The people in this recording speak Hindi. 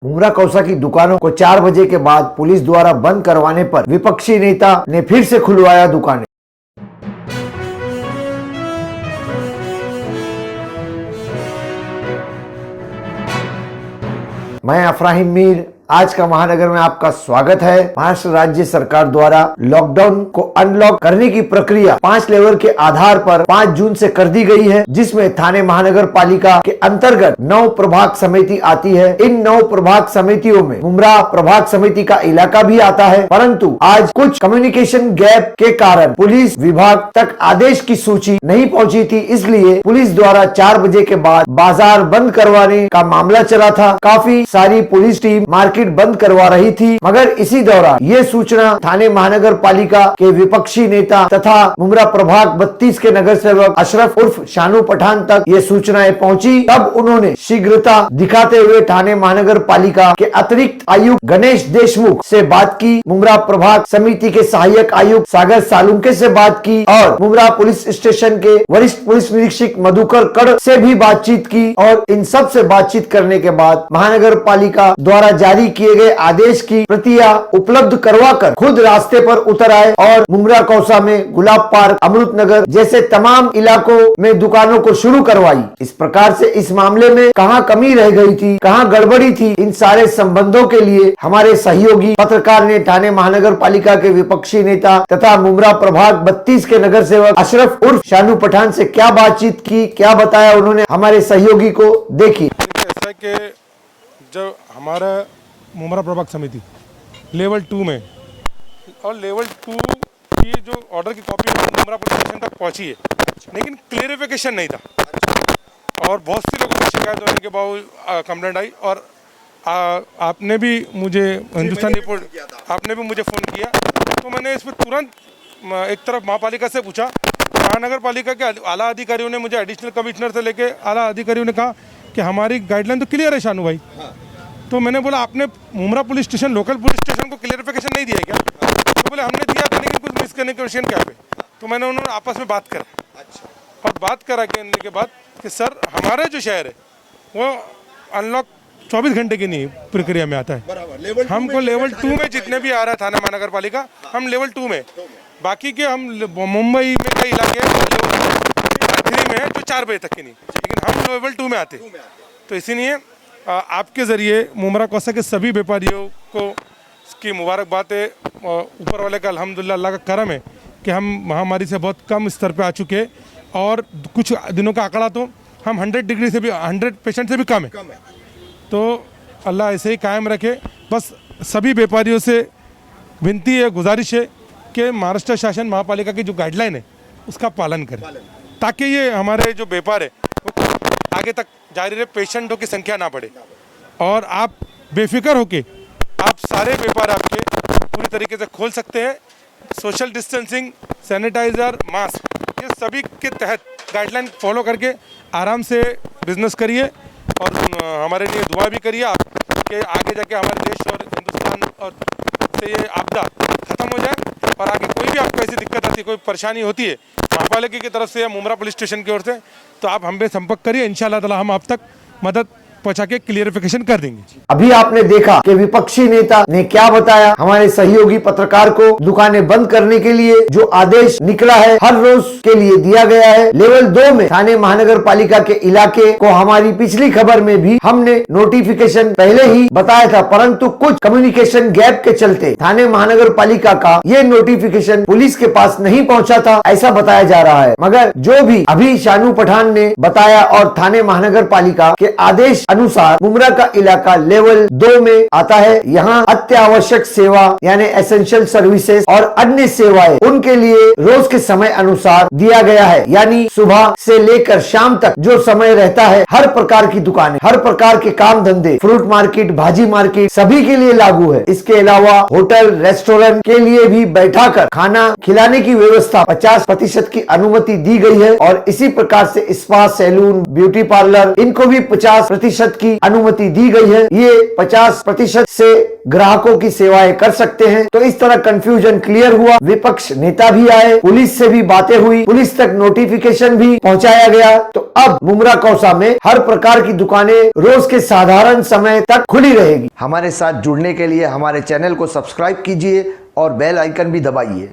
मुमरा कौसा की दुकानों को 4 बजे के बाद पुलिस द्वारा बंद करवाने पर विपक्षी नेता ने फिर से खुलवाया दुकानें। मैं अफराहिम मीर, आज का महानगर में आपका स्वागत है। महाराष्ट्र राज्य सरकार द्वारा लॉकडाउन को अनलॉक करने की प्रक्रिया 5 लेवल के आधार पर 5 जून से कर दी गई है, जिसमें थाने महानगर पालिका के अंतर्गत 9 प्रभाग समिति आती है। इन 9 प्रभाग समितियों में मुमरा प्रभाग समिति का इलाका भी आता है, परंतु आज कुछ कम्युनिकेशन गैप के कारण पुलिस विभाग तक आदेश की सूची नहीं पहुंची थी, इसलिए पुलिस द्वारा 4 बजे के बाद बाजार बंद करवाने का मामला चला था। काफी सारी पुलिस टीम मार्केट बंद करवा रही थी, मगर इसी दौरान ये सूचना थाने महानगर पालिका के विपक्षी नेता तथा मुमरा प्रभाग 32 के नगर सेवक अशरफ उर्फ शानू पठान तक ये सूचनाएं पहुंची। तब उन्होंने शीघ्रता दिखाते हुए थाने महानगर पालिका के अतिरिक्त आयुक्त गणेश देशमुख से बात की, मुमरा प्रभाग समिति के सहायक आयुक्त सागर सालुंके से बात की और मुमरा पुलिस स्टेशन के वरिष्ठ पुलिस निरीक्षक मधुकर कड़ से भी बातचीत की। और इन सब से बातचीत करने के बाद महानगर पालिका द्वारा जारी किए गए आदेश की प्रतियां उपलब्ध करवाकर खुद रास्ते पर उतर आए और मुमरा कौसा में गुलाब पार्क, अमृत नगर जैसे तमाम इलाकों में दुकानों को शुरू करवाई। इस प्रकार से इस मामले में कहां कमी रह गई थी, कहां गड़बड़ी थी, इन सारे संबंधों के लिए हमारे सहयोगी पत्रकार ने थाने महानगर पालिका के विपक्षी नेता तथा मुमरा प्रभाग 32 के नगर सेवक अशरफ उर्फ शानू पठान से क्या बातचीत की, क्या बताया उन्होंने हमारे सहयोगी को, देखिए। ऐसा कि जब हमारा मुमरा प्रभाग समिति लेवल 2 में और लेवल 2 की जो ऑर्डर की कॉपी मुमरा पुलिस स्टेशन तक पहुंची है, लेकिन क्लियरिफिकेशन नहीं था और बहुत सी लोगों की शिकायत होने के बावजूद कंप्लेंट आई। और आपने भी मुझे हिंदुस्तान रिपोर्ट आपने भी मुझे फ़ोन किया, तो मैंने इस पर तुरंत एक तरफ महापालिका से पूछा। महानगर पालिका के आला अधिकारियों ने मुझे एडिशनल कमिश्नर से लेके आला अधिकारियों ने कहा कि हमारी गाइडलाइन तो क्लियर है शानू भाई। तो मैंने बोला आपने Mumbra police station local police station को क्लियरिफिकेशन नहीं दिया क्या? तो बोले हमने दिया था, लेकिन कुछ मिसकम्युनिकेशन क्या पे। तो मैंने उन्होंने आपस में बात करा और बात करा के बाद कि सर हमारा जो शहर है वो अनलॉक 24 घंटे की नहीं प्रक्रिया में आता है। हमको लेवल 2 में जितने भी आ रहा है थाना महानगर पालिका, हम लेवल 2 में, बाकी के हम मुंबई में कई इलाके लेवल 3 में है जो 4 बजे तक की नहीं, लेकिन हम लेवल 2 में आते। तो इसीलिए आपके ज़रिए मुमरा कौसा के सभी व्यापारियों को की मुबारकबाद है। ऊपर वाले का अल्हम्दुलिल्लाह अल्लाह का करम है कि हम महामारी से बहुत कम स्तर पे आ चुके हैं और कुछ दिनों का आंकड़ा तो हम 100 डिग्री से भी 100 पेशेंट से भी कम है। तो अल्लाह ऐसे ही कायम रखे। बस सभी व्यापारियों से विनती है, गुजारिश है कि महाराष्ट्र शासन महापालिका की जो गाइडलाइन है उसका पालन करें, ताकि ये हमारे जो व्यापार है वो आगे तक जारी रहे, पेशेंटों की संख्या ना बढ़े। और आप बेफिक्र होके आप सारे व्यापार आपके पूरी तरीके से खोल सकते हैं। सोशल डिस्टेंसिंग, सैनिटाइज़र, मास्क, ये सभी के तहत गाइडलाइन फॉलो करके आराम से बिजनेस करिए और हमारे लिए दुआ भी करिए आप कि आगे जाके हमारे देश और हिंदुस्तान और से ये आपदा ख़त्म हो जाए। और आगे कोई भी आपको ऐसी दिक्कत आती है, कोई परेशानी होती है महापालिका की तरफ से या मुमरा पुलिस स्टेशन की ओर से, तो आप हम पे संपर्क करिए। इंशाल्लाह ताला हम आप तक मदद पहुंचा के क्लियरिफिकेशन कर देंगे। अभी आपने देखा कि विपक्षी नेता ने क्या बताया हमारे सहयोगी पत्रकार को। दुकानें बंद करने के लिए जो आदेश निकला है हर रोज के लिए दिया गया है। लेवल 2 में थाने महानगर पालिका के इलाके को हमारी पिछली खबर में भी हमने नोटिफिकेशन पहले ही बताया था, परंतु कुछ कम्युनिकेशन गैप के चलते थाने महानगर पालिका का ये नोटिफिकेशन पुलिस के पास नहीं पहुंचा था, ऐसा बताया जा रहा है। मगर जो भी अभी शानू पठान ने बताया और थाने महानगर पालिका के आदेश अनुसार मुमरा का इलाका लेवल 2 में आता है। यहाँ अत्यावश्यक सेवा यानी एसेंशियल सर्विसेज और अन्य सेवाएं उनके लिए रोज के समय अनुसार दिया गया है, यानी सुबह से लेकर शाम तक जो समय रहता है हर प्रकार की दुकानें, हर प्रकार के काम धंधे, फ्रूट मार्केट, भाजी मार्केट सभी के लिए लागू है। इसके अलावा होटल, रेस्टोरेंट के लिए भी बैठाकर खाना खिलाने की व्यवस्था 50% की अनुमति दी गई है। और इसी प्रकार से स्पा, सैलून, ब्यूटी पार्लर इनको भी 50% प्रतिशत की अनुमति दी गई है, ये 50% से ग्राहकों की सेवाएं कर सकते हैं। तो इस तरह कंफ्यूजन क्लियर हुआ। विपक्ष नेता भी आए, पुलिस से भी बातें हुई, पुलिस तक नोटिफिकेशन भी पहुंचाया गया। तो अब मुमरा कौसा में हर प्रकार की दुकानें रोज के साधारण समय तक खुली रहेगी। हमारे साथ जुड़ने के लिए हमारे चैनल को सब्सक्राइब कीजिए और बेल आइकन भी दबाइए।